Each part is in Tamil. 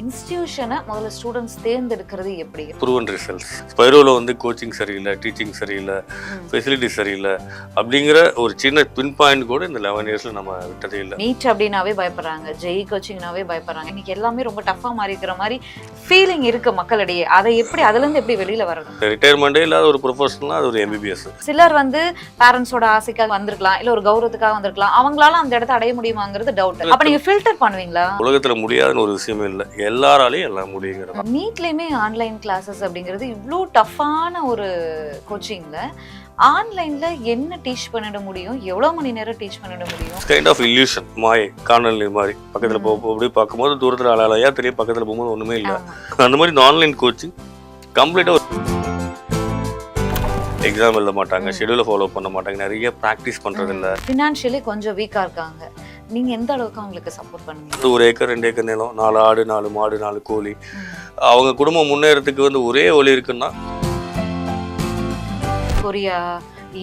இன்ஸ்டிடியூஷனை முதல்ல ஸ்டூடெண்ட்ஸ் தேர்ந்தெடுக்கிறது எப்படி? Proven results. ஸ்பைரோவில் வந்து கோச்சிங் சரியில்லை, டீச்சிங் சரியில்லை, ஃபெசிலிட்டி சரியில்லை அப்படிங்கிற ஒரு சின்ன பின் பாயிண்ட் கூட இந்த 11 இயர்ஸில் நம்ம விட்டதே இல்லை. நீட் அப்படின்னாவே பயப்படுறாங்க, ஜெய் கோச்சிங்னாவே பயப்படுறாங்க. இன்னைக்கு எல்லாமே ரொம்ப டஃப்பாக மாறி இருக்கிற மாதிரி ஃபீலிங் இருக்கு மக்களிடையே. அதை எப்படி அதுலேருந்து எப்படி வெளியில் வரணும்? ரிட்டையர்மெண்ட்டே இல்லாத ஒரு ப்ரொஃபஷனலாக அது ஒரு MBBS. சிலர் வந்து பேரண்ட்ஸோட ஆசைக்காக வந்திருக்கலாம், இல்லை ஒரு கௌரவத்துக்காக வந்திருக்கலாம். அவங்களால அந்த இடத்த அடைய முடியுமாங்கிறது டவுட். அப்போ நீங்கள் ஃபில்டர் பண்ணுவீங்களா? உலகத்தில் முடியாதுன்னு ஒரு விஷயமே இல்லை, எல்லாராலையும் எல்லாம் முடியுங்கிறது. நீட்லேயுமே ஆன்லைன் கிளாஸஸ் அப்படிங்கிறது இவ்வளோ டஃப்பான ஒரு கோச்சிங்ல ஆன்லைன்ல என்ன டீச் பண்ணிட முடியும்? எவ்வளவு மணி நேரம் டீச் பண்ணிட முடியும்? கைண்ட் ஆஃப் இல்யூஷன், மாயை, காணொலி மாதிரி பக்கத்தில் அப்படி பார்க்கும்போது தூரத்தில் அலையா தெரியும், பக்கத்தில் போகும்போது ஒன்றுமே இல்லை. அந்த மாதிரி இந்த ஆன்லைன் கோச்சிங் கம்ப்ளீட்டாக எக்ஸாம் எழுத மாட்டாங்க, ஷெடியூலை ஃபாலோ பண்ண மாட்டாங்க, நிறைய ப்ராக்டிஸ் பண்ணுறது இல்லை. ஃபினான்ஷியலி கொஞ்சம் வீக்காக இருக்காங்க. நீங்க எந்த அளவுக்கு அவங்களுக்கு சப்போர்ட் பண்ணுவீங்க? 1 ஏக்கர் 2 ஏக்கர் நிலம், 4 ஆடு 4 மாடு 4 கோழி, அவங்க குடும்பம் முன்னேறதுக்கு வந்து ஒரே வழி இருக்குன்னா கொரியா,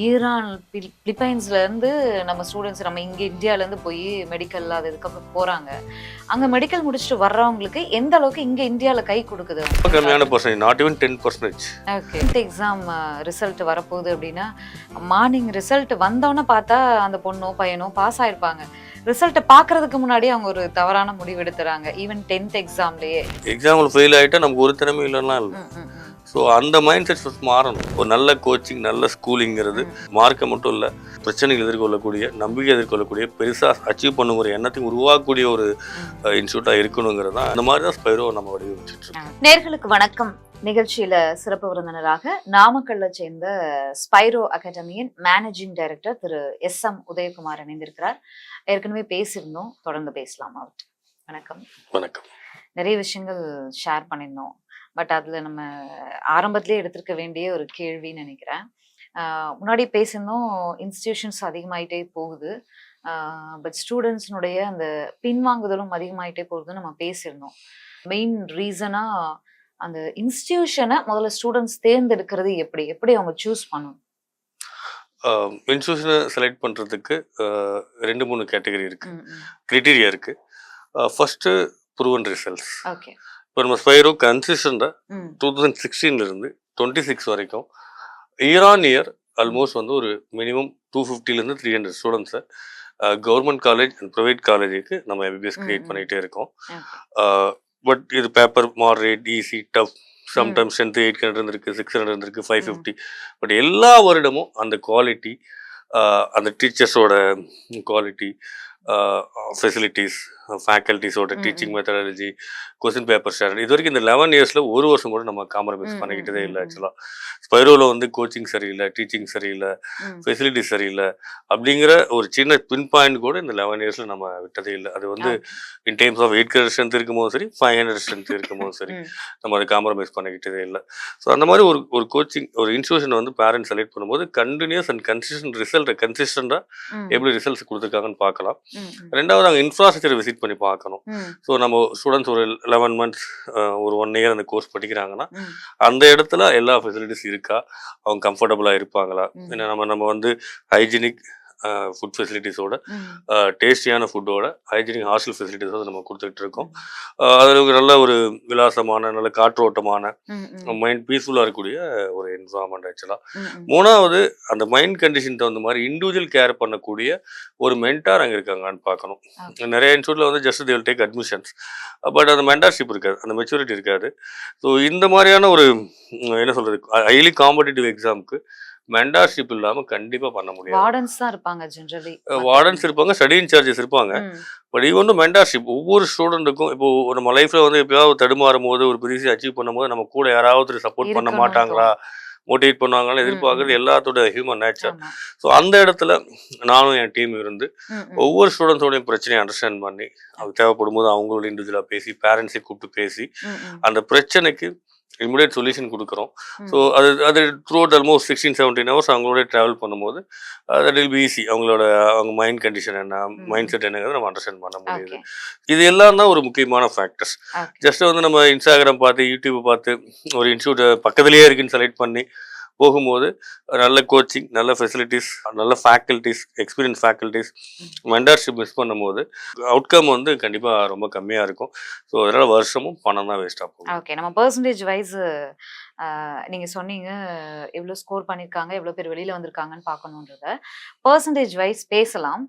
ஈரான், பிலிப்பைன்ஸ்ல இருந்து நம்ம ஸ்டூடெண்ட்ஸ் நம்ம இங்க இந்தியால இருந்து போய் மெடிக்கல் அது இதுக்கப்புறம் போறாங்க. அங்க மெடிக்கல் முடிச்சுட்டு வர்றவங்களுக்கு எந்த அளவுக்கு இங்க இந்தியால கை கொடுக்குது? கம்மியான பர்சன்டேஜ், நாட் ஈவன் 10%. ஓகே, இந்த எக்ஸாம் ரிசல்ட் வரப்போகுது அப்படின்னா மார்னிங் ரிசல்ட் வந்தோன்னே பார்த்தா அந்த பொண்ணோ பையனோ பாஸ் ஆயிருப்பாங்க. ரிசல்ட்டை பார்க்கறதுக்கு முன்னாடி அவங்க ஒரு தவறான முடிவு எடுத்துறாங்க. ஈவன் 10th எக்ஸாம்லயே எக்ஸாம்பிள் ஃபெயில் ஆகிட்டா நமக்கு ஒரு திறமை இல்லைன்னா இல்லை. ஸோ அந்த மைண்ட் செட் மாறணும். ஒரு நல்ல கோச்சிங், நல்ல ஸ்கூலிங்கிறது மார்க்கை மட்டும் இல்லை, பிரச்சனைகள் எதிர்கொள்ளக்கூடிய, நம்பிக்கை எதிர்கொள்ளக்கூடிய, பெருசாக அச்சீவ் பண்ணுங்கிற எண்ணத்தையும் உருவாக்கக்கூடிய ஒரு இன்ஸ்டியூட்டாக இருக்கணுங்கிறது தான். அந்த மாதிரி தான் ஸ்பைரோ நம்ம வடிவமைச்சிட்டு இருக்கோம். நேயர்களுக்கு வணக்கம். நிகழ்ச்சியில சிறப்பு விருந்தினராக நாமக்கல்ல சேர்ந்த ஸ்பைரோ அகாடமியின் மேனேஜிங் டைரக்டர் திரு SM உதயகுமார் இணைந்திருக்கிறார். ஏற்கனவே பேசியிருந்தோம், தொடர்ந்து பேசலாம். அவர்கிட்ட வணக்கம். வணக்கம். நிறைய விஷயங்கள் ஷேர் பண்ணியிருந்தோம். பட் அதுல நம்ம ஆரம்பத்திலே எடுத்திருக்க வேண்டிய ஒரு கேள்வின்னு நினைக்கிறேன். முன்னாடி பேசியிருந்தோம், இன்ஸ்டிடியூஷன்ஸ் அதிகமாயிட்டே போகுது, பட் ஸ்டூடெண்ட்ஸ்னுடைய அந்த பின்வாங்குதலும் அதிகமாயிட்டே போகுதுன்னு நம்ம பேசியிருந்தோம். மெயின் ரீசனா அந்த இன்ஸ்டிடியூஷனை முதல்ல ஸ்டூடெண்ட்ஸ் தேர்ந்தெடுக்கிறது எப்படி எப்படி அவங்க சூஸ் பண்ணணும்? இன்ஸ்டிடியூஷனை செலக்ட் பண்ணுறதுக்கு 2-3 கேட்டகரி இருக்கு, கிரைட்டீரியா இருக்கு. First proven results. ஓகே, இப்போ நம்ம ஸ்பைரோ கன்சிஸ்டண்டாக 2016 26 வரைக்கும் இயர் ஆன் இயர் ஆல்மோஸ்ட் வந்து ஒரு மினிமம் 250 300 ஸ்டூடெண்ட்ஸை கவர்மெண்ட் காலேஜ் அண்ட் ப்ரைவேட் காலேஜுக்கு நம்ம MBBS கிரியேட் பண்ணிகிட்டே இருக்கோம். பட் இது paper, moderate, easy, tough, sometimes strength 800 இருந்திருக்கு, 600 இருந்திருக்கு, 550. பட் எல்லா வருடமும் அந்த குவாலிட்டி, அந்த டீச்சர்ஸோட குவாலிட்டி, ஃபெசிலிட்டிஸ், ஃபேக்கல்ட்டிஸோட teaching methodology, question paper share, இது வரைக்கும் இந்த 11 இயர்ஸில் ஒரு வருஷம் கூட நம்ம காம்ப்ரமைஸ் பண்ணிக்கிட்டதே இல்லை. ஆக்சுவலாக ஸ்பைரோவில் வந்து கோச்சிங் சரியில்லை, டீச்சிங் சரியில்லை, ஃபெசிலிட்டி சரியில்லை அப்படிங்கிற ஒரு சின்ன பின் பாயிண்ட் கூட இந்த 11 இயர்ஸில் நம்ம விட்டதே இல்லை. அது வந்து இன் டைம்ஸ் ஆஃப் 800 ஸ்ட்ரென்த் இருக்கும்போது சரி, 500 ஸ்ட்ரென்த் இருக்கும்போது சரி, நம்ம அதை காம்ப்ரமைஸ் பண்ணிக்கிட்டதே இல்லை. ஸோ அந்த மாதிரி ஒரு கோச்சிங், ஒரு இன்ஸ்டியூஷனை வந்து பேரண்ட்ஸ் செலக்ட் பண்ணும்போது கண்டினியூஸ் அண்ட் கன்சிஸ்டன்ட் ரிசல்ட்டை கன்சிஸ்டண்டாக எப்படி ரிசல்ட்ஸ் கொடுத்துருக்காங்கன்னு பார்க்கலாம். ரெண்டாவது அங்கே இன்ஃப்ராஸ்ட்ரக்சரை விசிட் பண்ணி பார்க்கணும். ஸோ நம்ம ஸ்டூடெண்ட்ஸ் ஒரு 11 months ஒரு 1 year அந்த கோர்ஸ் படிக்கிறாங்கன்னா அந்த இடத்துல எல்லா ஃபெசிலிட்டிஸ் இருக்கா, அவங்க கம்ஃபர்டபுளாக இருப்பாங்களா, ஏன்னா நம்ம வந்து ஹைஜீனிக் ஃபுட் ஃபெசிலிட்டிஸோட, டேஸ்டியான ஃபுட்டோட, ஹைஜீனிக் ஹாஸ்டல் ஃபெசிலிட்டிஸோட நம்ம கொடுத்துட்டு இருக்கோம். அதில் நல்ல ஒரு விலாசமான, நல்ல காற்றோட்டமான, மைண்ட் பீஸ்ஃபுல்லாக இருக்கக்கூடிய ஒரு என்வரான்மெண்ட் ஆக்சுவலாக. மூணாவது, அந்த மைண்ட் கண்டிஷன் தகுந்த மாதிரி இண்டிவிஜுவல் கேர் பண்ணக்கூடிய ஒரு மென்டார் அங்கே இருக்காங்கன்னு பார்க்கணும். நிறைய இன்ஸ்டியூட்டில் வந்து just they will take admissions, but அந்த மென்டார்ஷிப் இருக்காது, அந்த மெச்சூரிட்டி இருக்காது. ஸோ இந்த மாதிரியான ஒரு என்ன சொல்கிறது, ஹைலி காம்படிட்டிவ் எக்ஸாமுக்கு மென்டார்ஷிப் இல்லாம கண்டிப்பா பண்ண முடியாது. வார்டன்ஸ் தான் இருப்பாங்க, ஜெனரலி வார்டன்ஸ் இருப்பாங்க, ஸ்டடி இன்சார்ஜஸ் இருப்பாங்க. பட் ஈவன் மென்டார்ஷிப் ஒவ்வொரு ஸ்டூடெண்ட்டுக்கும், இப்போ நம்ம லைஃப்ல வந்து எப்பயாவது தடுமாறும் போது, ஒரு பெரிய அச்சீவ் பண்ணும்போது நம்ம கூட யாராவது சப்போர்ட் பண்ண மாட்டாங்களா, மோட்டிவேட் பண்ணுவாங்கன்னு எதிர்பார்க்கறது எல்லாத்தோட ஹியூமன் நேச்சர். ஸோ அந்த இடத்துல நானும் என் டீம் இருந்து ஒவ்வொரு ஸ்டூடெண்ட்ஸோடையும் பிரச்சனையை அண்டர்ஸ்டாண்ட் பண்ணி, அது தேவைப்படும் போது அவங்களோட இண்டிவிஜுவலாக பேசி, பேரண்ட்ஸை கூப்பிட்டு பேசி அந்த பிரச்சனைக்கு இமிடியேட் சொல்யூஷன் கொடுக்குறோம். ஸோ அது த்ரூ அவுட் ஆல்மோஸ்ட் 16-17 hours அவங்களோட ட்ராவல் பண்ணும்போது தட் வில் பி ஈஸி. அவங்க மைண்ட் கண்டிஷன் என்ன, மைண்ட் செட் என்னங்கிறத நம்ம அண்டர்ஸ்டாண்ட் பண்ண முடியுது. இது எல்லாம் தான் ஒரு முக்கியமான ஃபேக்டர்ஸ். ஜஸ்ட் வந்து நம்ம இன்ஸ்டாகிராம் பார்த்து, யூடியூப் பார்த்து, ஒரு இன்ஸ்டியூட் பக்கத்துலேயே இருக்குன்னு செலக்ட் பண்ணி போகும்போது நல்ல கோச்சிங், நல்ல ஃபெசிலிட்டிஸ், நல்ல faculties, experience faculties, mentorship miss பண்ணும்போது அவுட்கம் வந்து கண்டிப்பாக ரொம்ப கம்மியாக இருக்கும். ஸோ அதனால் வருஷமும் பணம் தான் வேஸ்ட்டாக போகும். ஓகே. நம்ம பெர்சன்டேஜ் வைஸ் நீங்க சொன்னீங்க எவ்வளோ ஸ்கோர் பண்ணியிருக்காங்க, எவ்வளோ பேர் வெளியில வந்திருக்காங்கன்னு பார்க்கணுன்றத. பெர்சன்டேஜ் வைஸ் பேசலாம்.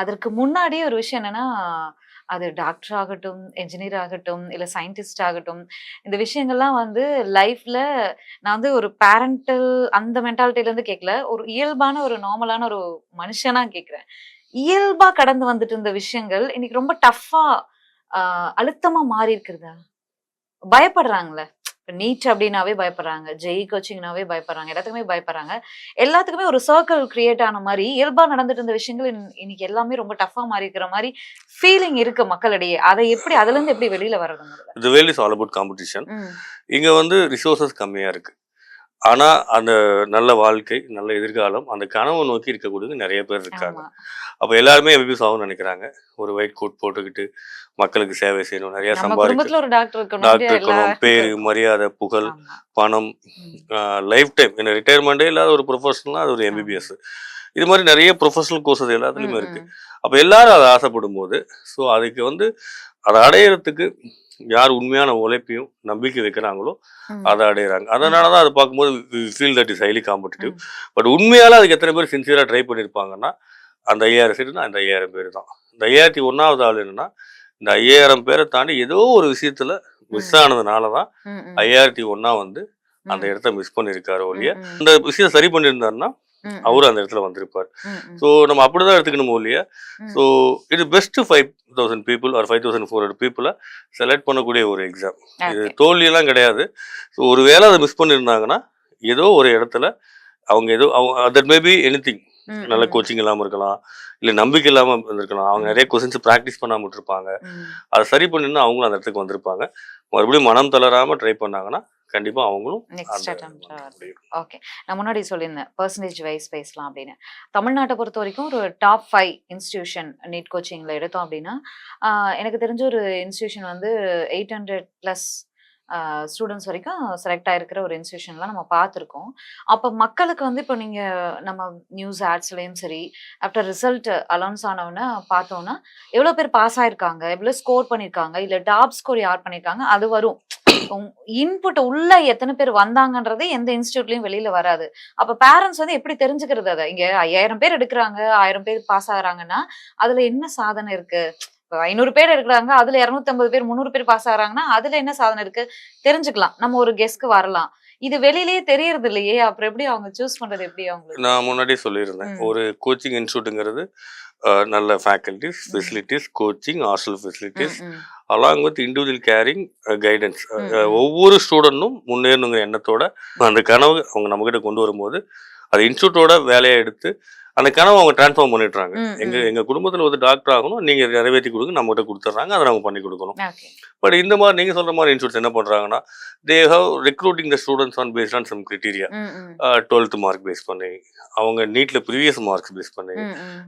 அதற்கு முன்னாடி ஒரு விஷயம் என்னன்னா, அது டாக்டர் ஆகட்டும், என்ஜினியர் ஆகட்டும், இல்ல சயின்டிஸ்ட் ஆகட்டும், இந்த விஷயங்கள்லாம் வந்து லைஃப்ல நான் வந்து ஒரு பேரண்டல் அந்த மென்டாலிட்டில இருந்து கேட்கல. ஒரு இயல்பான ஒரு நார்மலான ஒரு மனுஷனா கேட்கிறேன். இயல்பா கடந்து வந்துட்டு இருந்த விஷயங்கள் இன்னைக்கு ரொம்ப டஃப்பா அழுத்தமா மாறி இருக்கிறதா? பயப்படுறாங்கல்ல. இப்ப நீட் அப்டின்னாவே பயப்படுறாங்க. ஜேஇ கோச்சிங்னாவே பயப்படுறாங்க. எல்லாத்துக்குமே பயப்படுறாங்க. எல்லாத்துக்குமே ஒரு சர்க்கிள் கிரியேட் ஆன மாரி, இயல்பா நடந்துட்டு இருந்த விஷயங்கள் இன்னைக்கு எல்லாமே ரொம்ப டஃப்பா மாறி இருக்கிற மாரி ஃபீலிங் இருக்கு மக்களிடையே. அதை எப்படி அதுலருந்து எப்படி வெளியில வர்றது முதல்ல? The world is all about competition. ம். இங்க வந்து ரிசோர்சஸ் கம்மியா இருக்கு. ஆனா அந்த நல்ல வாழ்க்கை, நல்ல எதிர்காலம், அந்த கனவை நோக்கி இருக்கக்கூடியவங்க நிறைய பேர் இருக்காங்க. ஆமா. அப்ப எல்லாருமே எம்பிபிஎஸ் ஆகணும்னு நினைக்கிறாங்க. ஒரு ஒயிட் கோட் போட்டுக்கிட்டு மக்களுக்கு சேவை செய்யணும், நிறைய நம்ம சம்பாதிக்கணும், குடும்பத்துல ஒரு டாக்டர் இருக்கணும். டாக்டர் இருக்கணும், பேரு, மரியாதை, புகழ், ஆமா. பணம், ம். லைஃப் டைம் என்ன ரிட்டையர்மெண்ட்டே இல்லாத ஒரு ப்ரொஃபஷனல்னா அது ஒரு ஆமா. எம்பிபிஎஸ். இது மாதிரி நிறைய ப்ரொஃபஷனல் கோர்சஸ் ம், எல்லாத்துலேயுமே இருக்கு. ம். அப்போ எல்லாரும் அதை ஆசைப்படும் போது, ஸோ அதுக்கு வந்து அதை அடையிறதுக்கு யார் உண்மையான உழைப்பையும் நம்பிக்கை வைக்கிறாங்களோ ம். அதை அடையிறாங்க. அதனால தான் அதை பார்க்கும்போது feel that is highly competitive. ம். பட் உண்மையால அதுக்கு எத்தனை பேர் சின்சியராக ட்ரை பண்ணியிருப்பாங்கன்னா அந்த 5000 சீட்டுனா அந்த 5000 பேர் தான். இந்த 5001வது ஆள் என்னன்னா இந்த 5000 பேரை தாண்டி ஏதோ ஒரு விஷயத்துல மிஸ் ஆனதுனால தான் ம், ம். 5001 வந்து அந்த ம். இடத்த மிஸ் பண்ணியிருக்காரு ஒழிய, ம், ம். அந்த விஷயம் சரி பண்ணியிருந்தாருன்னா ம், ம். அவரு அந்த இடத்துல வந்திருப்பார். ம், ம். ஸோ நம்ம அப்படிதான் எடுத்துக்கணுமோ இல்லையா? ம். ஸோ இது பெஸ்ட் 5000 பீப்புள் ஆர் 5400 பீப்புளை செலக்ட் பண்ணக்கூடிய ஒரு எக்ஸாம். இது ஓகே. தோல்வியெல்லாம் கிடையாது. ஸோ ஒரு வேளை அதை மிஸ் பண்ணியிருந்தாங்கன்னா ஏதோ ஒரு இடத்துல அவங்க ஏதோ தட் மேபி எனிதிங், ம், நல்ல ம். கோச்சிங் இல்லாமல் இருக்கலாம், இல்லை நம்பிக்கை இல்லாமல் இருந்திருக்கலாம், அவங்க ம். நிறைய கொஸ்டின்ஸ் ப்ராக்டிஸ் பண்ணாமல் விட்டுருப்பாங்க. ம். அதை சரி பண்ணினா அவங்களும் அந்த இடத்துக்கு வந்திருப்பாங்க. மறுபடியும் மனம் தளராமல் ட்ரை பண்ணாங்கன்னா கண்டிப்பா அவங்களும் நெக்ஸ்ட் அந்த அட்டெம்ப்ட் வந்துட முடியும். ஓகே. நான் முன்னாடி சொல்லியிருந்தேன் பெர்சன்டேஜ் வைஸ் பேசலாம் அப்படின்னு. தமிழ்நாட்டை பொறுத்த வரைக்கும் ஒரு டாப் 5 இன்ஸ்டிடியூஷன் நீட் கோச்சிங்ல எடுத்தோம் அப்படின்னா, எனக்கு தெரிஞ்ச ஒரு இன்ஸ்டிடியூஷன் வந்து 800 பிளஸ் ஸ்டூடெண்ட்ஸ் வரைக்கும் செலக்ட் ஆயிருக்கிற ஒரு இன்ஸ்டிடியூஷன்லாம் நம்ம பார்த்துருக்கோம். அப்போ மக்களுக்கு வந்து இப்போ நீங்க நம்ம நியூஸ் ஆட்ஸ்லயும் சரி, ஆஃப்டர் ரிசல்ட் அனௌன்ஸ் ஆனவுடனே பார்த்தோம்னா, எவ்வளோ பேர் பாஸ் ஆயிருக்காங்க, எவ்வளோ ஸ்கோர் பண்ணியிருக்காங்க, இல்லை டாப் ஸ்கோர் யார் பண்ணியிருக்காங்க அது வரும். இன்புட் உள்ள எத்தனை பேர் வந்தாங்கன்றது எந்த இன்ஸ்டிடியூட்லயும் வெளியில வராது. அப்ப பேரண்ட்ஸ் வந்து எப்படி தெரிஞ்சுக்கிறது அதை? இங்க 5000 பேர் எடுக்கிறாங்க, 1000 பேர் பாஸ் ஆகுறாங்கன்னா அதுல என்ன சாதனை இருக்கு? 500 பேர் எடுக்கிறாங்க, அதுல 250 பேர் 300 பேர் பாஸ் ஆகுறாங்கன்னா அதுல என்ன சாதனை இருக்கு தெரிஞ்சுக்கலாம். நம்ம ஒரு கெஸ்க்கு வரலாம். இது வெளியிலேயே தெரியறது இல்லையே, அப்புறம் எப்படி அவங்க சூஸ் பண்றது எப்படி அவங்களுக்கு? நான் முன்னாடியே சொல்லியிருந்தேன், ஒரு கோச்சிங் இன்ஸ்டியூட்டுங்கிறது நல்ல faculties, facilities, coaching, hostel facilities, along with individual caring, guidance. ஒவ்வொரு ஸ்டூடெண்ட்டும் முன்னேறணுங்கிற எண்ணத்தோட அந்த கனவு அவங்க நம்மகிட்ட கொண்டு வரும்போது அது இன்ஸ்டியூட்டோட வேலையை எடுத்து அந்த கனவை அவங்க டிரான்ஸ்ஃபார்ம் பண்ணிடுறாங்க. எங்க குடும்பத்தில் ஒரு டாக்டர் ஆகணும், நீங்க நிறைவேற்றி கொடுங்க, நம்மகிட்ட கொடுத்துட்றாங்க, அதை நம்ம பண்ணி கொடுக்கணும். பட் இந்த மாதிரி நீங்க சொல்ற மாதிரி இன்ஸ்டியூட்ஸ் என்ன பண்றாங்கன்னா, they have recruiting the students on based on some criteria. 12th mark base பண்ணி, அவங்க நீட்ல ப்ரீவியஸ் மார்க்ஸ் பேஸ் பண்ணி,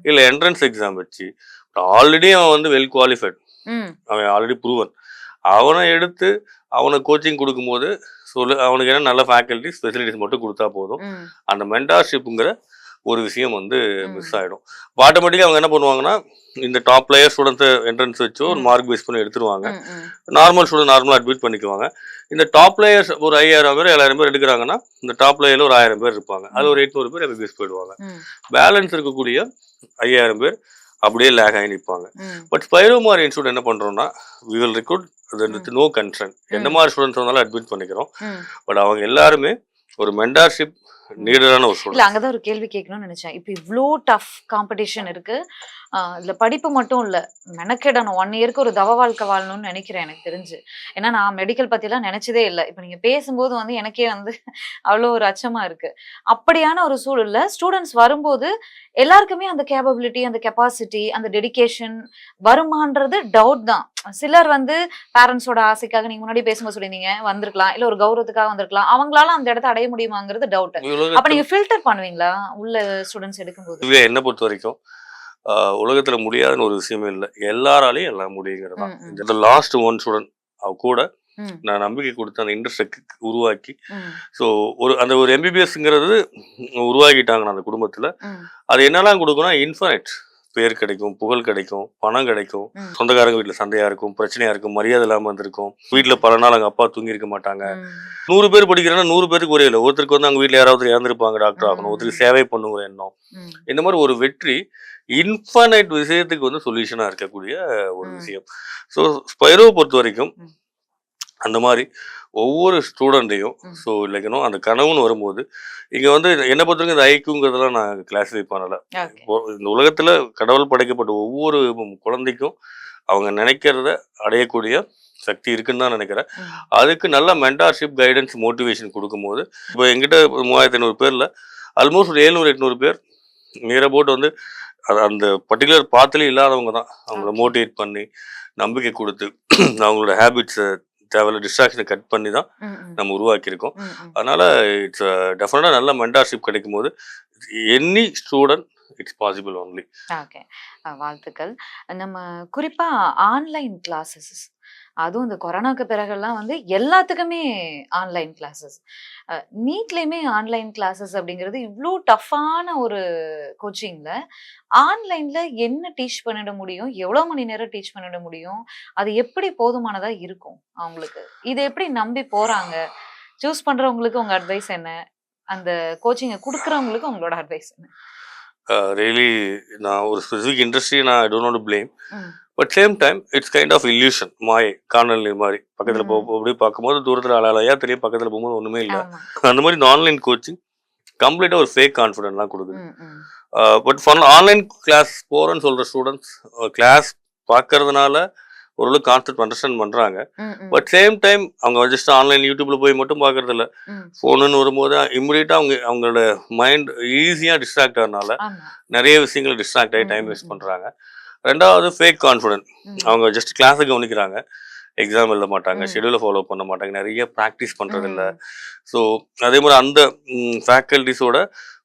இல்ல என்ட்ரன்ஸ் எக்ஸாம் வச்சு, ஆல்ரெடி அவன் வந்து வெல் குவாலிஃபைட், அவன் ஆல்ரெடி ப்ரூவன், அவனை எடுத்து அவனை கோச்சிங் கொடுக்கும்போது அவனுக்கு என்ன நல்ல ஃபேக்கல்டிஸ், ஃபெசிலிட்டிஸ் மட்டும் கொடுத்தா போதும். அந்த மென்டார்ஷிப்புங்கிற ஒரு விஷயம் வந்து மிஸ் ஆகிடும். ஆட்டோமேட்டிக்காக அவங்க என்ன பண்ணுவாங்கன்னா, இந்த டாப் பிளேயர் ஸ்டூடெண்ட்ஸை என்ட்ரன்ஸ் வச்சு ஒரு மார்க் பேஸ் பண்ணி எடுத்துருவாங்க. நார்மல் ஸ்டூடெண்ட் நார்மலாக அட்மிட் பண்ணிக்குவாங்க. இந்த டாப் பிளேயர்ஸ் ஒரு 5000 பேர் 7000 பேர் எடுக்கிறாங்கன்னா, இந்த டாப் பிளேயரில் ஒரு 1000 பேர் இருப்பாங்க. அது ஒரு 800 பேர் எம்பிபிஎஸ் போயிடுவாங்க. பேலன்ஸ் இருக்கக்கூடிய 5000 பேர் அப்படியே லேக் ஆகி நிற்பாங்க. பட் ஸ்பைரோமார் இன்ஸ்டியூட் என்ன பண்ணுறோம்னா, we will recruit no concern, என்ன மாதிரி ஸ்டூடெண்ட்ஸ் வந்தாலும் அட்மிட் பண்ணிக்கிறோம். பட் அவங்க எல்லாருமே ஒரு மென்டார்ஷிப் நீடரான ஒரு ஸ்டூடெண்ட். இல்ல அங்கதான் ஒரு கேள்வி கேட்கணும்னு நினைச்சேன். இப்போ இவ்ளோ டஃப் காம்படிஷன் இருக்கு. இதுல படிப்பு மட்டும் இல்ல, மெனக்கெடணும். 1 இயருக்கு ஒரு தவ வாழ்க்கை வாழணும்னு நினைக்கிறேன் எனக்கு தெரிஞ்சு. ஏன்னா நான் மெடிக்கல் பத்திலாம் நினைச்சதே இல்லை. இப்போ நீங்க பேசும்போது வந்து எனக்கே வந்து அவ்வளோ ஒரு அச்சமா இருக்கு. அப்படியான ஒரு சூழல்ல ஸ்டூடெண்ட்ஸ் வரும்போது எல்லாருக்குமே அந்த கேப்பபிலிட்டி, அந்த கெப்பாசிட்டி, அந்த டெடிகேஷன் வருமான்றது டவுட் தான். சிலர் வந்து பேரண்ட்ஸோட ஆசைக்காக நீங்க முன்னாடி பேசும்போது சொல்லியிருந்தீங்க வந்திருக்கலாம், இல்ல ஒரு கௌரவத்துக்காக வந்திருக்கலாம், அவங்களால அந்த இடத்த அடைய முடியுமாங்கிறது டவுட். அப்ப நீங்க ஃபில்டர் பண்ணுவீங்களா உள்ள ஸ்டூடெண்ட்ஸ் எடுக்கும்போது? என்ன பொறுத்த வரைக்கும் உலகத்துல முடியாதுன்னு ஒரு விஷயமே இல்லை, எல்லாராலையும் எல்லாம் முடியுங்கிறது தான். இந்த லாஸ்ட் 1 ஸ்டூடெண்ட் அவ கூட ம். நான் நம்பிக்கை கொடுத்து அந்த இன்ட்ரெஸ்ட் உருவாக்கி ம். ஸோ அந்த ஒரு எம்பிபிஎஸ்ங்கிறது உருவாக்கிட்டாங்க அந்த குடும்பத்தில். ம். அது என்னெல்லாம் கொடுக்கும்னா இன்ஃபைனைட் பேர் கிடைக்கும், புகழ் கிடைக்கும், பணம் கிடைக்கும், ம். சொந்தக்காரங்க வீட்டில் சண்டையா இருக்கும், பிரச்சனையா இருக்கும், மரியாதை இல்லாமல் வந்திருக்கும், வீட்டில் பல நாள் அங்கே அப்பா தூங்கி இருக்க மாட்டாங்க. ம். 100 பேர் படிக்கிறேன்னா 100 பேருக்கு ஒரே இல்லை. ஒருத்தருக்கு வந்து அவங்க வீட்டில் யாராவது இறந்துருப்பாங்க, டாக்டர் ஆகணும், ம். ஒருத்தருக்கு சேவை பண்ணுங்கிற எண்ணம். ம். இந்த மாதிரி ஒரு வெற்றி இன்ஃபைனைட் விஷயத்துக்கு வந்து சொல்யூஷனாக இருக்கக்கூடிய ஒரு ம். விஷயம். ஸோ ஸ்பைரோவை பொறுத்த வரைக்கும் ம். அந்த மாதிரி ஒவ்வொரு ஸ்டூடெண்ட்டையும் ம். ஸோ லைக்கணும் அந்த கனவுன்னு வரும்போது இங்கே வந்து என்னை பொறுத்த வரைக்கும் இந்த ஐக்கியங்கிறதெல்லாம் நான் கிளாஸிஃபை பண்ணலை. ஓகே. இப்போ இந்த உலகத்தில் கடவுள் படைக்கப்பட்ட ஒவ்வொரு குழந்தைக்கும் அவங்க நினைக்கிறத அடையக்கூடிய சக்தி இருக்குன்னு தான் நினைக்கிறேன். ம். அதுக்கு நல்ல மென்டார்ஷிப் கைடன்ஸ் மோட்டிவேஷன் கொடுக்கும்போது இப்போ எங்கிட்ட 3500 பேரில் ஆல்மோஸ்ட் ஒரு 700-800 பேர் நியர் அபவுட் வந்து அந்த பர்டிகுலர் பாத்திலே இல்லாதவங்க தான். அவங்கள ஓகே. மோட்டிவேட் பண்ணி நம்பிக்கை கொடுத்து அவங்களோட ஹேபிட்ஸை தேவையில்ல டிஸ்ட்ராக்ஷனை கட் பண்ணி தான் ம். ம். நம்ம உருவாக்கியிருக்கோம். ம். ம். அதனால இட்ஸ் டெஃபினட்டாக நல்ல மென்டார்ஷிப் கிடைக்கும் போது any student it's possible only. Okay. வாழ்த்துக்கள். நம்ம குறிப்பா ஆன்லைன் கிளாஸஸ், அதுவும் இந்த கொரோனாக்கு பிறகெல்லாம் வந்து எல்லாத்துக்குமே ஆன்லைன் கிளாஸஸ், நீட்லயுமே ஆன்லைன் கிளாஸஸ் அப்படிங்கிறது இவ்வளோ டஃப்பான ஒரு கோச்சிங்ல ஆன்லைன்ல என்ன டீச் பண்ணிட முடியும், எவ்வளோ மணி நேரம் டீச் பண்ணிட முடியும், அது எப்படி போதுமானதா இருக்கும் அவங்களுக்கு, இதை எப்படி நம்பி போறாங்க, சூஸ் பண்றவங்களுக்கு உங்க அட்வைஸ் என்ன, அந்த கோச்சிங்கை கொடுக்குறவங்களுக்கு உங்களோட அட்வைஸ் என்ன? ரியலி நான் ஒரு ஸ்பெசிஃபிக் இண்டஸ்ட்ரி நான் I don't want to blame. Hmm. But same time it's kind of illusion, மாயை, காணல் நீர் மாதிரி பக்கத்தில் ம். அப்படி பார்க்கும்போது தூரத்தில் அலையா தெரியும், பக்கத்தில் போகும்போது ஒன்றுமே இல்லை. ஆமா. அந்த மாதிரி இந்த ஆன்லைன் கோச்சிங் கம்ப்ளீட்டாக ஒரு ஃபேக் கான்ஃபிடென்ட்லாம் கொடுக்குது. ம். ம். பட் ஆன்லைன் கிளாஸ் போகிறேன்னு சொல்கிற ஸ்டூடெண்ட்ஸ் கிளாஸ் பார்க்கறதுனால ஓரளவுக்கு கான்செப்ட் அண்டர்ஸ்டாண்ட் பண்ணுறாங்க. ம். ம். பட் சேம் டைம் அவங்க ஜஸ்ட் ஆன்லைன் யூடியூப்ல போய் மட்டும் பார்க்கறது இல்லை. ம். ஃபோனுன்னு வரும்போது இம்மிடியட்டாக அவங்களோட மைண்ட் ஈஸியாக டிஸ்ட்ராக்ட் ஆகிறதுனால ஆமா. நிறைய விஷயங்கள் டிஸ்ட்ராக்ட் ஆகி ம். டைம் ம். வேஸ்ட் ம். பண்ணுறாங்க. ரெண்டாவது ஃபேக் கான்ஃபிடென்ட். ம். அவங்க ஜஸ்ட் கிளாஸை கவனிக்கிறாங்க, எக்ஸாம் எழுத மாட்டாங்க, ம். ஷெடியூலை ஃபாலோ பண்ண மாட்டாங்க, நிறைய ப்ராக்டிஸ் பண்ணுறதில்ல. ம். ஸோ அதே மாதிரி அந்த ஃபேக்கல்டிஸோட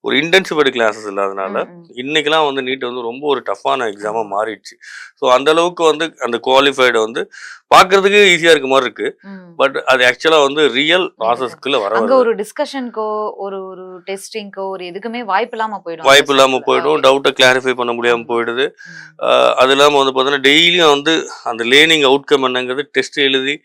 ஒரு இன்டென்சிஃபைடு கிளாஸஸ் இல்லாதனால ம். ம். இன்னைக்கெல்லாம் வந்து நீட் வந்து ரொம்ப ஒரு டஃப்பான எக்ஸாமாக ஆமா. மாறிடுச்சு. ஸோ அந்த அளவுக்கு வந்து அந்த குவாலிஃபைடு வந்து பார்க்கறதுக்கு ஈஸியாக இருக்க மாதிரி இருக்கு. ம். பட் அது ஆக்சுவலாக வந்து ரியல் ப்ராசஸ்க்குள்ள அங்க வரது ஒரு டிஸ்கஷனுக்கோ ஒரு ஒரு டெஸ்டிங்க்கோ ஒரு எதுக்குமே வாய்ப்பு இல்லாம போயிடும் வாய்ப்பு இல்லாமல் போயிடும், டவுட்டை கிளாரிஃபை பண்ண முடியாமல் போயிடுது. அது இல்லாமல் வந்து பார்த்தீங்கன்னா டெய்லியும் வந்து அந்த லேர்னிங் அவுட்கம் என்னங்கிறது டெஸ்ட் எழுதி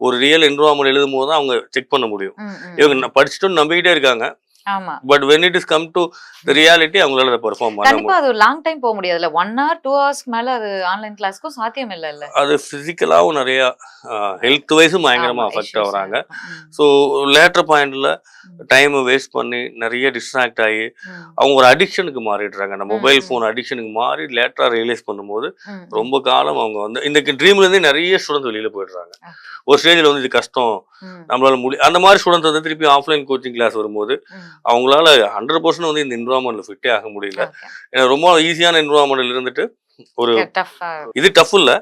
ஒரு ரியல் என்விரான்மெண்ட் எழுதும் போது தான் அவங்க செக் பண்ண முடியும். இவங்க படிச்சுட்டு நம்பிக்கிட்டே இருக்காங்க, ஆமா. But when it is come to the reality அவங்களால அதை பெர்ஃபார்ம் பண்ண கண்டிப்பா அது ஒரு லாங் டைம் போக முடியாதுல்ல. 1 hour 2 hours மேல அது ஆன்லைன் கிளாஸ்க்கும் சாத்தியம் இல்ல. அது ஃபிசிக்கலாகவும் நிறையா ஹெல்த் வைஸும் பயங்கரமாக அஃபெக்ட் ஆகுறாங்க. ஸோ லேட்டர் பாயிண்ட்ல டைமை வேஸ்ட் பண்ணி நிறைய டிஸ்ட்ராக்ட் ஆகி அவங்க ஒரு அடிக்ஷனுக்கு மாறிடுறாங்க. அந்த மொபைல் ஃபோன் அடிக்ஷனுக்கு மாறி லேட்டராக ரியலைஸ் பண்ணும்போது ரொம்ப காலம் அவங்க வந்து இந்த ட்ரீம்லேருந்தே நிறைய ஸ்டூடெண்ட்ஸ் வெளியில் போயிடுறாங்க. ஒரு ஸ்டேஜில் வந்து இது கஷ்டம் நம்மளால அந்த மாதிரி ஸ்டூடெண்ட்ஸ் வந்து திருப்பி ஆஃப்லைன் கோச்சிங் கிளாஸ் வரும்போது அவங்களால 100% வந்து இந்த என்விரான்மெண்ட்ல ஃபிட்டே ஆக முடியல. ஏன்னா ரொம்ப ஈஸியான என்விரான்மெண்ட்ல இருந்துட்டு ஒரு இது டஃப் இல்ல,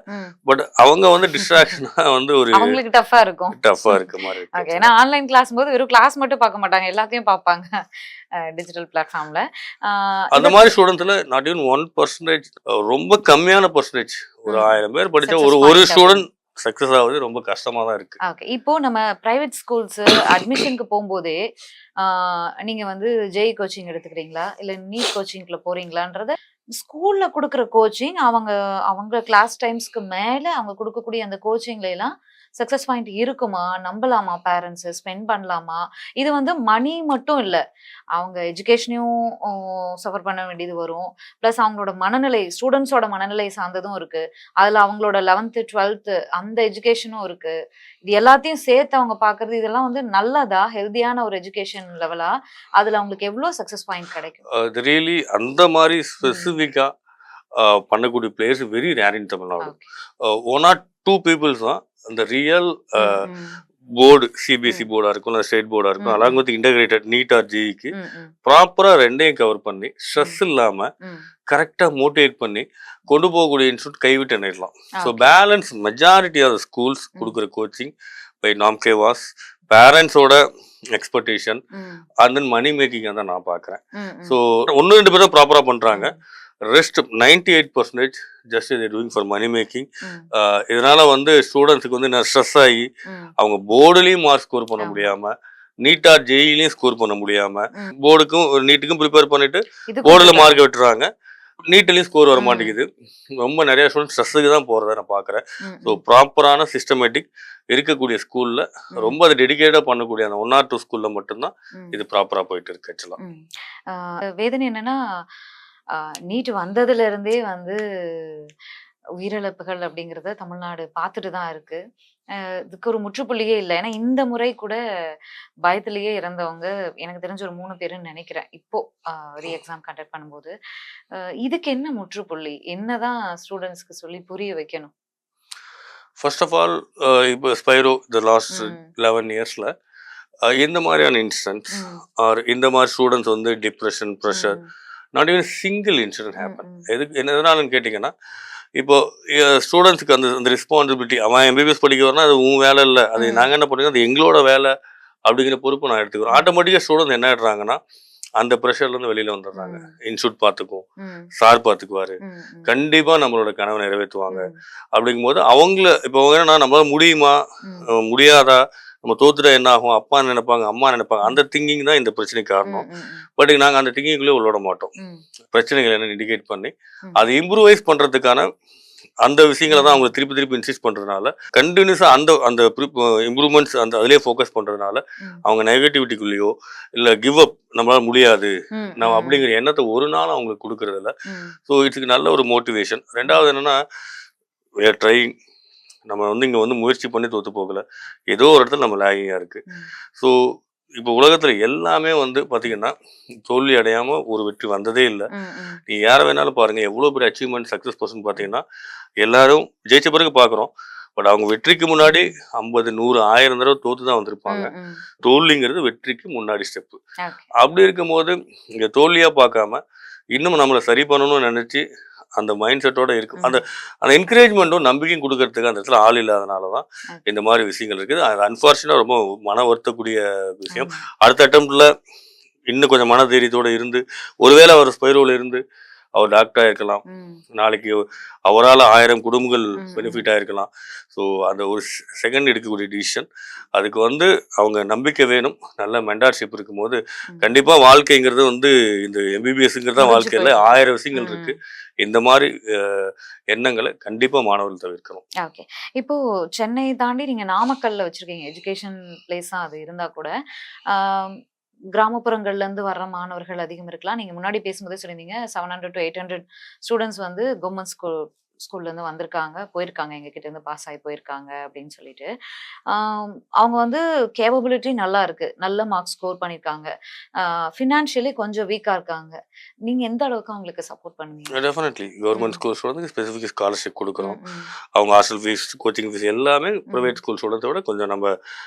பட் அவங்க வந்து டிஸ்ட்ராக்ஷனா வந்து ஒரு அவங்களுக்கு டஃப்பா இருக்கும், டஃப்பா இருக்க மாதிரி இருக்கு. ஓகே. ஏன்னா ஆன்லைன் கிளாஸ் போது வெறும் கிளாஸ் மட்டும் பார்க்க மாட்டாங்க, எல்லாத்தையும் பார்ப்பாங்க டிஜிட்டல் பிளாட்ஃபார்ம்ல. அந்த மாதிரி ஸ்டூடெண்ட்ஸ்ல நாட் ஈவன் 1% ரொம்ப கம்மியான பர்சன்டேஜ், ஒரு 1000 பேர் படிச்சா ஒரு ஸ்டூடெண்ட் சக்சஸ் ஆகுது ரொம்ப கஷ்டமா தான் இருக்கு. ஓகே. இப்போ நம்ம பிரைவேட் ஸ்கூல்ஸ் அட்மிஷனுக்கு போகும்போதே நீங்க வந்து ஜேஇ கோச்சிங் எடுத்துக்கிறீங்களா இல்ல நீட் கோச்சிங்ல போறீங்களான்றத ஸ்கூல்ல கொடுக்குற கோச்சிங் அவங்க கிளாஸ் டைம்ஸ்க்கு மேல அவங்க கொடுக்கக்கூடிய அந்த கோச்சிங்ல எல்லாம் சக்சஸ் பாயிண்ட் இருக்குமா, நம்பலாமா, பேரண்ட்ஸ் ஸ்பெண்ட் பண்ணலாமா? இது வந்து மணி மட்டும் இல்லை, அவங்க எஜுகேஷனையும் சஃபர் பண்ண வேண்டியது வரும், ப்ளஸ் அவங்களோட மனநிலை, ஸ்டூடெண்ட்ஸோட மனநிலை சார்ந்ததும் இருக்கு, அதில் அவங்களோட 11th 12th அந்த எஜுகேஷனும் இருக்கு. இது எல்லாத்தையும் சேர்த்து அவங்க பார்க்கறது இதெல்லாம் வந்து நல்லதா, ஹெல்தியான ஒரு எஜுகேஷன் லெவலா, அதில் அவங்களுக்கு எவ்வளோ சக்சஸ் பாயிண்ட் கிடைக்கும்? அது ரியலி அந்த மாதிரி ஸ்பெசிஃபிக்காக பண்ணக்கூடிய players very rare in Tamil Nadu. 1 or 2 peoples தான் அந்த ரியல் போர்டு, சிபிஎஸ்சி போர்டா இருக்கும், ஸ்டேட் போர்டா இருக்கும், along with integrated NEET or ஜேஇக்கு ப்ராப்பரா ரெண்டையும் கவர் பண்ணி ஸ்ட்ரெஸ் இல்லாம கரெக்டா மோட்டிவேட் பண்ணி கொண்டு போகக்கூடிய இன்ஸ்டியூட் கைவிட்டு நினைக்கலாம். So balance majority of schools கொடுக்குற கோச்சிங் பை நாம்கே வாஸ் பேரண்ட்ஸோட expectation and then money making தான் நான் பார்க்குறேன். ஸோ 1-2 பேர் தான் ப்ராப்பராக பண்ணுறாங்க, ரெஸ்ட் 98% ஜஸ்ட் இது டூயிங் ஃபார் மணி மேக்கிங். ம். இதனால வந்து ஸ்டூடெண்ட்ஸுக்கு வந்து நான் ஸ்ட்ரெஸ் ஆகி ம். அவங்க போர்டுலேயும் மார்க் ஸ்கோர் பண்ண ஆமா. முடியாம, நீட்டா ஜேஇலையும் ஸ்கோர் பண்ண முடியாம, ம். போர்டுக்கும் நீட்டுக்கும் ப்ரிப்பேர் பண்ணிட்டு இது போர்டில் கொஞ்சம் மார்க் விட்டுறாங்க. நீட்லையும் ஸ்கோர் வர ம். மாட்டேங்குது. ரொம்ப நிறைய ஸ்டூடெண்ட் ஸ்ட்ரெஸ்ஸுக்கு தான் போகிறத நான் பார்க்குறேன். ம். ஸோ ம். ப்ராப்பரான சிஸ்டமேட்டிக் இருக்கக்கூடிய ஸ்கூலில் ம். ரொம்ப அதை டெடிகேட்டாக பண்ணக்கூடிய அந்த 1 or 2 ஸ்கூலில் மட்டும்தான் ம். இது ப்ராப்பராக போயிட்டு இருக்கு ஆக்சுவலாக. ம். வேதனை என்னன்னா, நீட் வந்ததுல இருந்தே வந்து உயிரிழப்புகள் அப்படிங்கிறத தமிழ்நாடு பார்த்துட்டு தான் இருக்கு. இதுக்கு ஒரு முற்றுப்புள்ளியே இல்ல. ஏன்னா இந்த முறை கூட பயத்திலேயே இறந்தவங்க எனக்கு தெரிஞ்சு ஒரு 3 பேருன்னு நினைக்கிறேன். இப்போ ரீ எக்ஸாம் கண்டக்ட் பண்ணும்போது. இதுக்கு என்ன முற்றுப்புள்ளி? என்னதான் ஸ்டூடண்ட்ஸ்க்கு சொல்லி புரிய வைக்கணும்? ஃபர்ஸ்ட் ஆஃப் ஆல் இப்போ ஸ்பைரோ இந்த லாஸ்ட் ம். 11 இயர்ஸில் இந்த மாதிரியான இன்சிடென்ட்ஸ் ம். ஆர் இந்த மாதிரி ஸ்டூடெண்ட்ஸ் வந்து டிப்ரெஷன், ப்ரெஷர், ம். நாட் ஈவன் சிங்கிள் இன்சிடென்ட் ம். ஹேப்பன். ம். எதுக்கு எதனாலன்னு கேட்டிங்கன்னா, இப்போ ஸ்டூடெண்ட்ஸுக்கு அந்த அந்த ரெஸ்பான்சிபிலிட்டி, அவன் எம்பிபிஎஸ் படிக்க வரனா அது உன் வேலை இல்லை, அது ம். நாங்கள் என்ன பண்ணுறோம், அது எங்களோட வேலை அப்படிங்கிற பொறுப்பு நான் எடுத்துக்கிறோம். ம். ஆட்டோமேட்டிக்காக ஸ்டூடெண்ட்ஸ் என்ன ஆயிடுறாங்கன்னா, அந்த ப்ரெஷர்லேருந்து வெளியில் வந்துடுறாங்க. ம். இன்ஸ்டியூட் பார்த்துக்கும், ம். சார் பார்த்துக்குவாரு, ம். ம். கண்டிப்பாக நம்மளோட கனவை நிறைவேற்றுவாங்க. ம். அப்படிங்கும்போது அவங்கள இப்போ என்னன்னா நம்மளால முடியுமா, ம். முடியாதா, நம்ம தோத்துட்டா என்ன ஆகும், அப்பா நினைப்பாங்க, அம்மா நினைப்பாங்க, ம். அந்த திங்கிங் தான் இந்த பிரச்சனைக்கு ம். காரணம். ம். பட் நாங்கள் அந்த திங்கிங்குள்ளே விட மாட்டோம். ம். பிரச்சனைகள் என்ன இண்டிகேட் பண்ணி ம். அதை இம்ப்ரூவைஸ் பண்ணுறதுக்கான அந்த விஷயங்களை தான் ம். அவங்க திருப்பி திருப்பி இன்சிஸ்ட் பண்ணுறதுனால, கண்டினியூஸாக அந்த அந்த இம்ப்ரூவ்மெண்ட்ஸ் அந்த அதிலே ஃபோக்கஸ் பண்ணுறதுனால ம். அவங்க நெகட்டிவிட்டிக்குள்ளேயோ இல்லை கிவ் அப் நம்மளால முடியாது ம். நம்ம ம். அப்படிங்கிற எண்ணத்தை ஒரு நாள் அவங்களுக்கு கொடுக்கறதில்ல. ம். ஸோ இதுக்கு நல்ல ஒரு மோட்டிவேஷன். ரெண்டாவது என்னன்னா, ட்ரைங், நம்ம வந்து இங்கே வந்து முயற்சி பண்ணி தோற்று போகல, ஏதோ ஒரு இடத்துல நம்ம லேகிங்காக இருக்குது. ம். ஸோ இப்போ உலகத்தில் எல்லாமே வந்து பார்த்தீங்கன்னா தோல்வி அடையாமல் ஒரு வெற்றி வந்ததே இல்லை. ம். ம். நீ யாரை வேணாலும் பாருங்கள், எவ்வளோ பெரிய அச்சீவ்மெண்ட் சக்ஸஸ் பர்சன் பார்த்தீங்கன்னா எல்லாரும் ஜெயிச்ச பிறகு பார்க்குறோம். பட் அவங்க வெற்றிக்கு முன்னாடி 50, 100, 1000 தடவை தோற்று தான் வந்திருப்பாங்க. ம். ம். தோல்விங்கிறது வெற்றிக்கு முன்னாடி ஸ்டெப்பு. ஓகே. அப்படி இருக்கும்போது இங்கே தோல்வியாக பார்க்காம இன்னும் நம்மளை சரி பண்ணணும்னு நினச்சி அந்த மைண்ட் செட்டோட இருக்கும். அந்த ம். அந்த என்கரேஜ்மெண்ட்டும் நம்பிக்கையும் கொடுக்கறதுக்கு அந்த இடத்துல ஆள் இல்லாதனால தான் ஓகே. இந்த மாதிரி விஷயங்கள் இருக்குது. அது அன்ஃபார்ச்சுனேட்டாக ரொம்ப மன வருத்தக்கூடிய விஷயம். ஆமா. அடுத்த அட்டம்ப்டில் இன்னும் கொஞ்சம் மன தைரியத்தோடு இருந்து, ஒருவேளை அவர் ஸ்பைரோவில் இருந்து அவர் டாக்டராக இருக்கலாம், ம். நாளைக்கு அவரால் 1000 குடும்பங்கள் ம். பெனிஃபிட் ஆகிருக்கலாம். ஸோ அந்த ஒரு செகண்ட் எடுக்கக்கூடிய டிசிஷன், அதுக்கு வந்து அவங்க நம்பிக்கை வேணும். நல்ல மென்டார்ஷிப் இருக்கும்போது ம். கண்டிப்பாக வாழ்க்கைங்கிறது வந்து இந்த எம்பிபிஎஸ்ங்கிறது தான் முடிஞ்சு வாழ்க்கையில் போயிடும். 1000 விஷயங்கள் ம். இருக்குது. இந்த மாதிரி எண்ணங்களை கண்டிப்பாக மாணவர்கள் தவிர்க்கணும். ஓகே. இப்போ சென்னை தாண்டி நீங்க நாமக்கல்ல வச்சிருக்கீங்க. எஜுகேஷன் பிளேஸா அது இருந்தா கூட, ஆம், கிராமப்புறங்கள்ல இருந்து வர்ற மாணவர்கள் அதிகம் இருக்கலாம். நீங்க முன்னாடி பேசும்போதே சொல்லியிருந்தீங்க 700 to 800 ஸ்டூடெண்ட்ஸ் வந்து கவர்மெண்ட் ஸ்கூல்ல இருந்து வந்திருக்காங்க, போயிருக்காங்க, எங்க கிட்ட இருந்து பாஸ் ஆகி போயிருக்காங்க அப்படின்னு சொல்லிட்டு. அவங்க வந்து கேப்பபிலிட்டி நல்லா இருக்கு, நல்ல மார்க் ஸ்கோர் பண்ணியிருக்காங்க, ஃபினான்ஷியலி கொஞ்சம் வீக்கா இருக்காங்க. நீங்க எந்த அளவுக்கு அவங்களுக்கு சப்போர்ட் பண்ணுவீங்க? டெஃபினெட்லி கவர்மெண்ட் ம். ஸ்கூல்ஸ் வந்து ஸ்பெசிஃபிக் ஸ்காலர்ஷிப் கொடுக்குறோம். ம். ம். அவங்க ஹாஸ்டல் ஃபீஸ், கோச்சிங் ஃபீஸ் எல்லாமே ம். ப்ரைவேட் ஸ்கூல் ஸ்டூடெண்ட்ஸை விட கொஞ்சம் நம்ம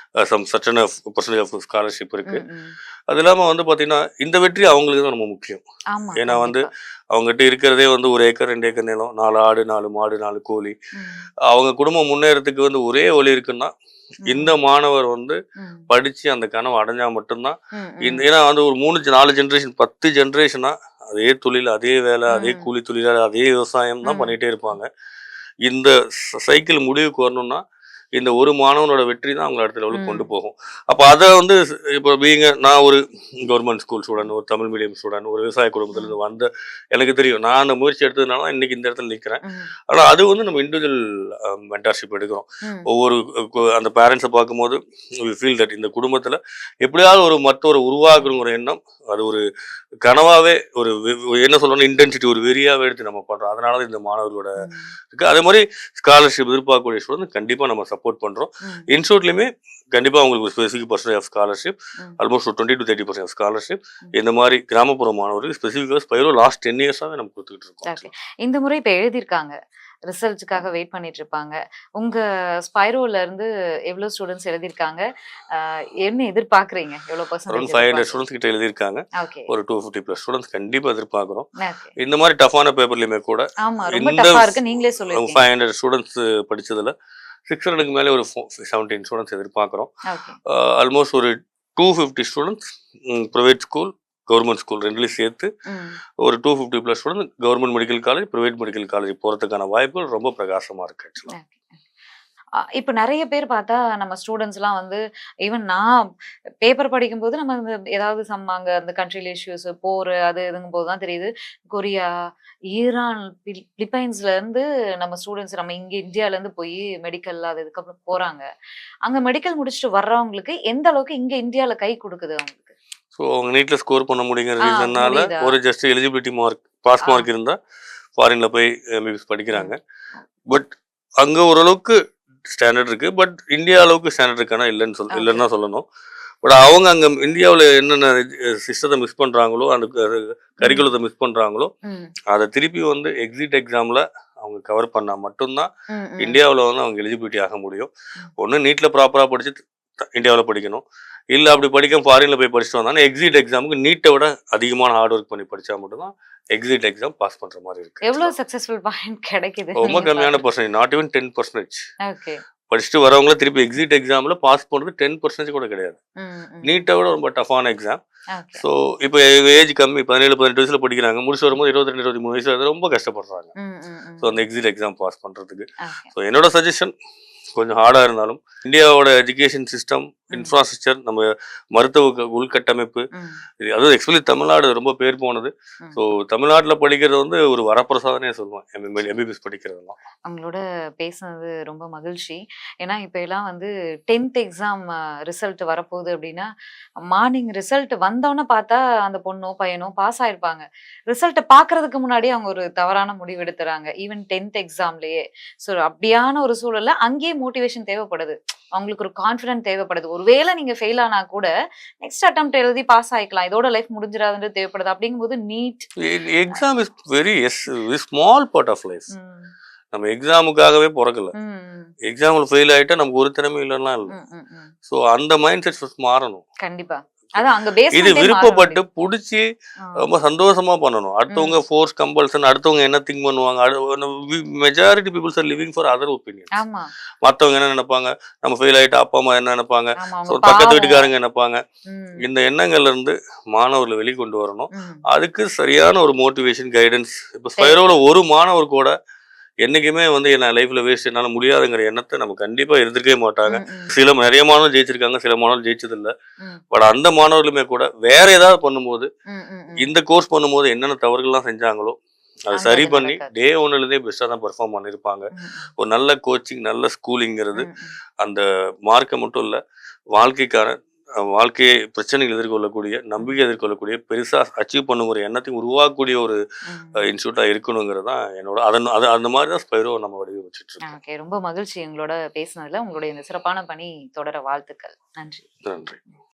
சர்டன் பர்சன்டேஜ் ஆஃப் ஸ்காலர்ஷிப் இருக்குது. ம். ம். அது இல்லாமல் வந்து பார்த்தீங்கன்னா இந்த வெற்றி அவங்களுக்கு தான் ரொம்ப முக்கியம். ஆமா, ஏன்னா வந்து கண்டிப்பா. அவங்ககிட்ட இருக்கிறதே வந்து 1 ஏக்கர் 2 ஏக்கர் நிலம், 4 ஆடு 4 மாடு 4 கோழி. ம். அவங்க குடும்பம் முன்னேறதுக்கு வந்து ஒரே வழி இருக்குன்னா, இந்த ம். மாணவர் வந்து ம். படித்து அந்த கனவை அடைஞ்சா மட்டும்தான். ம். இந்த ம். ஏன்னா வந்து ஒரு 3 4 ஜென்ரேஷன் 10 ஜென்ரேஷனா அதே தொழில், அதே வேலை, அதே ம். கூலி தொழிலாளர், அதே விவசாயம் தான் ம். பண்ணிகிட்டே இருப்பாங்க. இந்த சைக்கிள் முடிவுக்கு வரணும்னா இந்த ஒரு மாணவனோட வெற்றி தான் அவங்கள அடுத்த லெவலுக்கு கொண்டு ம். போகும். அப்போ அதை வந்து இப்போ நான் ஒரு கவர்மெண்ட் ஸ்கூல் ஸ்டூடெண்ட், ஒரு தமிழ் மீடியம் ஸ்டூடெண்ட், ஒரு விவசாய ம். குடும்பத்திலேருந்து வந்த எனக்கு தெரியும். நான் அந்த முயற்சி எடுத்ததுனால தான் இன்னைக்கு இந்த இடத்துல நிற்கிறேன். ம். ஆனால் அது வந்து நம்ம இண்டிவிஜுவல் மென்டார்ஷிப் எடுக்கிறோம். ம். ஒவ்வொரு அந்த பேரண்ட்ஸை பார்க்கும்போது வி ஃபீல் தட் இந்த குடும்பத்தில் எப்படியாவது ஒரு மற்றொரு உருவாக்குங்கிற எண்ணம், அது ஒரு கனவாகவே ஒரு என்ன சொல்லணும் இன்டென்சிட்டி, ஒரு வெறியாகவே எடுத்து நம்ம பண்ணுறோம். அதனால தான் இந்த மாணவர்களோட ம். இருக்குது. அதே மாதிரி ஸ்காலர்ஷிப் எதிர்பார்க்கக்கூடிய ஸ்டூடெண்ட் கண்டிப்பாக நம்ம சப்போர்ட் பண்ணுறோம். ம். இன்ஸ்டியூட்லையுமே கண்டிப்பாக அவங்களுக்கு ஒரு ஸ்பெசிஃபிக் பர்சன்டேஜ் ஆஃப் ஸ்காலர்ஷிப், ம். ஆல்மோஸ்ட் ஒரு 20 to 30% ஆஃப் ஸ்காலர்ஷிப் ம். இந்த மாதிரி கிராமப்புற மாணவர்களுக்கு ஸ்பெசிஃபிக்காக ஸ்பைரோ லாஸ்ட் 10 இயர்ஸாகவே நம்ம கொடுத்துக்கிட்டு இருக்கோம். ஓகே. இந்த முறை இப்ப எழுதியிருக்காங்க. ரிசல்ட்ஸ்க்காக வெயிட் பண்ணிட்டு இருப்பாங்க. உங்க ஸ்பைரோல இருந்து எவ்வளவு ஸ்டூடண்ட்ஸ் எழுதியிருக்காங்க? என்ன எதிர்பார்க்குறீங்க? எவ்வளவு அரௌண்ட் பெர்சன்டேஜ் 500 எதிர்பார்க்குறீங்க? ஸ்டூடெண்ட்ஸ் கிட்ட எழுதியிருக்காங்க. ஓகே. ஒரு 250+ ஸ்டூடெண்ட்ஸ் கண்டிப்பாக எதிர்பார்க்குறோம். ஓகே. இந்த மாதிரி டஃப்பான பேப்பர்லையுமே கூட ஆமா, ரொம்ப இந்த டஃப்பா இருக்கு. நீங்களே சொல்லியிருக்கீங்க. 500 ஸ்டூடெண்ட்ஸ் படிச்சதுல 600க்கு மேலே ஒரு 17 ஸ்டூடெண்ட்ஸ் எதிர்பார்க்குறோம். ஓகே. ஆல்மோஸ்ட் ஒரு 250 students private school, government school ரெண்டுலேயும் சேர்த்து ஒரு 250+ student government medical college, private medical college போகிறதுக்கான வாய்ப்புகள் ரொம்ப பிரகாசமாக இருக்குது ஆக்சுவலாக. இப்ப நெறைய பேர் பார்த்தா நம்ம ஸ்டூடண்ட்ஸ்லாம் வந்து ஈவன் நான் பேப்பர் படிக்கும்போது நம்ம ஏதாவது அங்க அந்த கண்ட்ரில இஷ்யூஸ் போர் அது இதுங்கும்போது தான் தெரியுது. கொரியா, ஈரான், பிலிப்பைன்ஸ்ல இருந்து நம்ம ஸ்டூடண்ட்ஸ் நம்ம இங்க இந்தியால இருந்து போய் மெடிக்கல் அது இதுக்கப்புறம் போறாங்க. அங்க மெடிக்கல் முடிச்சுட்டு வர்றவங்களுக்கு எந்த அளவுக்கு இங்க இந்தியால கை குடுக்குது அவங்களுக்கு? ஸோ அவங்க நீட்டில் ஸ்கோர் பண்ண முடியுங்கிற ரீசன்னால முடியுதா? ஒரு just eligibility mark, pass mark இருந்தால் ஃபாரினில் போய் எம்பிபிஎஸ் படிக்கிறாங்க. பட் அங்கே ஓரளவுக்கு ஸ்டாண்டர்ட் இருக்கு. பட் இந்தியா அளவுக்கு ஸ்டாண்டர்ட் இருக்கானா இல்லைன்னு தான் சொல்லணும். பட் அவங்க அங்கே இந்தியாவில் என்னென்ன சிஸ்டத்தை மிஸ் பண்ணுறாங்களோ, அந்த கரிக்குலத்தை மிஸ் பண்ணுறாங்களோ, அதை திருப்பி வந்து எக்ஸிட் எக்ஸாமில் அவங்க கவர் பண்ணால் மட்டும்தான் இந்தியாவில் வந்து அவங்க எலிஜிபிலிட்டி ஆக முடியும். ஒன்று நீட்டில் ப்ராப்பராக படிச்சு இந்தியாவில் படிக்கணும், இல்லை அப்படி படிக்க ஃபாரினில் போய் படிச்சுட்டு வந்தாங்கன்னா எக்ஸிட் எக்ஸாமுக்கு நீட்டை விட அதிகமான ஹார்ட் ஒர்க் பண்ணி படித்தா மட்டும்தான் எக்ஸிட் எக்ஸாம் பாஸ் பண்ணுற மாதிரி இருக்கு. எவ்வளவு சக்சஸ்ஃபுல் பாயிண்ட் கிடைக்குது? ரொம்ப கம்மியான பர்சன்டேஜ், நாட் ஈவன் 10%. ஓகே. படிச்சுட்டு வரவங்கள திருப்பி எக்ஸிட் எக்ஸாமில் பாஸ் பண்ணுறது 10% கூட கிடையாது. நீட்டை விட ரொம்ப டஃபான எக்ஸாம். ஸோ இப்போ ஏஜ் கம்மி, 17-18 வயசுல படிக்கிறாங்க, முடிச்சு வரும்போது 22-23 வயசு ரொம்ப கஷ்டப்படுறாங்க. ஸோ அந்த எக்ஸிட் எக்ஸாம் பாஸ் பண்ணுறதுக்கு. ஸோ என்னோட சஜஷன் கொஞ்சம் ஹார்டாக இருந்தாலும் இந்தியாவோட எஜுகேஷன் சிஸ்டம், இன்ஃப்ராஸ்ட்ரக்சர், நம்ம மருத்துவ உள்கட்டமைப்பு, அதுவும் எக்ஸ்பெஷலி தமிழ்நாடு ரொம்ப பேர் போனது. ஸோ தமிழ்நாட்டில் படிக்கிறது வந்து ஒரு வரப்பிரசாதனே சொல்லுவேன் எம்பிபிஎஸ் படிக்கிறதுலாம். அவங்களோட பேசுனது ரொம்ப மகிழ்ச்சி. ஏன்னா இப்போ எல்லாம் வந்து 10th எக்ஸாம் ரிசல்ட் வரப்போகுது அப்படின்னா மார்னிங் ரிசல்ட் வந்தோன்னே பார்த்தா அந்த பொண்ணோ பையனோ பாஸ் ஆயிருப்பாங்க. ரிசல்ட்டை பார்க்கறதுக்கு முன்னாடி அவங்க ஒரு தவறான முடிவு எடுத்துறாங்க, ஈவன் 10th எக்ஸாம்லயே. ஸோ அப்படியான ஒரு சூழல்ல அங்கேயே மோட்டிவேஷன் தேவைப்படுது, அவங்களுக்கு ஒரு கான்ஃபிடென்ட் தேவைப்படுது. ஒருவேளை நீங்க ஃபெயில் ஆனா கூட நெக்ஸ்ட் அட்டெம்ப்ட் எழுதி பாஸ் ஆயிக்கலாம், இதோட லைஃப் முடிஞ்சிராதுன்றது தேவைப்படுது. அப்படிங்கும்போது NEET exam is very small part of life. நம்ம எக்ஸாமுக்காகவே பிறக்கல. எக்ஸாம்ல ஃபெயில் ஆயிட்டா நமக்கு ஒரு திறமை இல்லைன்னா இல்லை. ஸோ அந்த மைண்ட் செட் மாறணும் கண்டிப்பா. இது விருப்பப்பட்டு புடிச்சு ரொம்ப சந்தோஷமா பண்ணணும். அடுத்தவங்க ஃபோர்ஸ் கம்பல்சன், அடுத்தவங்க என்ன திங்க் பண்ணுவாங்க, majority peoples are living for other opinion. மற்றவங்க என்ன நினைப்பாங்க, நம்ம ஃபெயில் ஆயிட்டா அப்பா அம்மா என்ன நினைப்பாங்க, பக்கத்து வீட்டுக்காரங்க நினைப்பாங்க. இந்த எண்ணங்கள்ல இருந்து மாணவர்களை வெளிக்கொண்டு வரணும். அதுக்கு சரியான ஒரு மோட்டிவேஷன், கைடன்ஸ். இப்போ ஸ்பைரோல ஒரு மாணவர் கூட என்னைக்குமே வந்து என்ன லைஃப்ல வேஸ்ட், என்னால முடியாதுங்கிற எண்ணத்தை நம்ம கண்டிப்பா இருந்திருக்கவே மாட்டாங்க. நிறைய மாணவர்கள் ஜெயிச்சிருக்காங்க, சில மாணவர்கள் ஜெயிச்சது இல்லை. பட் அந்த மாணவர்களுமே கூட வேற ஏதாவது பண்ணும்போது, இந்த கோர்ஸ் பண்ணும்போது என்னென்ன தவறுகள்லாம் செஞ்சாங்களோ அதை சரி பண்ணி டே 1லேருந்தே பெஸ்ட்டாக தான் பெர்ஃபார்ம் பண்ணியிருப்பாங்க. ஒரு நல்ல கோச்சிங், நல்ல ஸ்கூலிங்கிறது அந்த மார்க்கை மட்டும் இல்லை, வாழ்க்கையை பிரச்சனைகள் எதிர்கொள்ளக்கூடிய, நம்பிக்கை எதிர்கொள்ளக்கூடிய, பெருசாக அச்சீவ் பண்ணுங்கிற எண்ணத்தையும் உருவாக்கக்கூடிய ஒரு இன்ஸ்டியூட்டாக இருக்கணுங்கிறது தான் என்னோட அந்த மாதிரி தான் ஸ்பைரோ நம்ம வடிவமைச்சிட்டு இருக்கோம். ஓகே, ரொம்ப மகிழ்ச்சி எங்களோட பேசினதுல. உங்களுடைய இந்த சிறப்பான பணி தொடர வாழ்த்துக்கள். நன்றி. நன்றி.